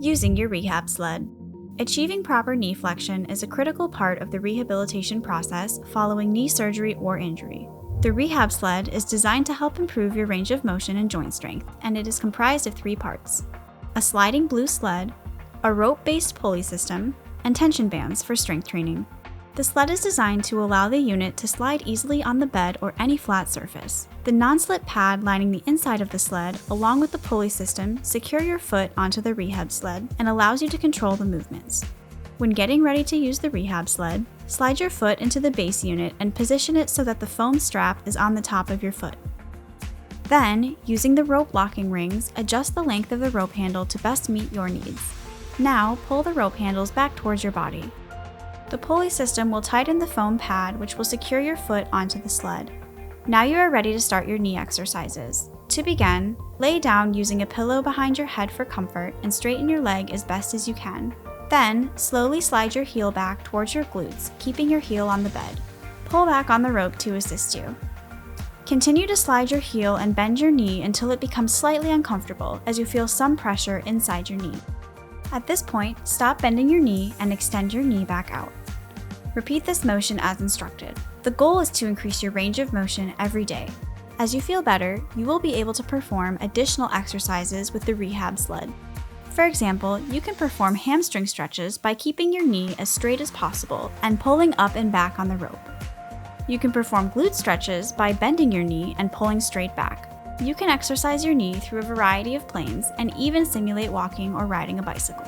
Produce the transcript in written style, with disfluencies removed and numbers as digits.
Using your rehab sled. Achieving proper knee flexion is a critical part of the rehabilitation process following knee surgery or injury. The rehab sled is designed to help improve your range of motion and joint strength, and it is comprised of 3 parts: a sliding blue sled, a rope-based pulley system, and tension bands for strength training. The sled is designed to allow the unit to slide easily on the bed or any flat surface. The non-slip pad lining the inside of the sled, along with the pulley system, secure your foot onto the rehab sled and allows you to control the movements. When getting ready to use the rehab sled, slide your foot into the base unit and position it so that the foam strap is on the top of your foot. Then, using the rope locking rings, adjust the length of the rope handle to best meet your needs. Now, pull the rope handles back towards your body. The pulley system will tighten the foam pad, which will secure your foot onto the sled. Now you are ready to start your knee exercises. To begin, lay down using a pillow behind your head for comfort and straighten your leg as best as you can. Then, slowly slide your heel back towards your glutes, keeping your heel on the bed. Pull back on the rope to assist you. Continue to slide your heel and bend your knee until it becomes slightly uncomfortable as you feel some pressure inside your knee. At this point, stop bending your knee and extend your knee back out. Repeat this motion as instructed. The goal is to increase your range of motion every day. As you feel better, you will be able to perform additional exercises with the rehab sled. For example, you can perform hamstring stretches by keeping your knee as straight as possible and pulling up and back on the rope. You can perform glute stretches by bending your knee and pulling straight back. You can exercise your knee through a variety of planes and even simulate walking or riding a bicycle.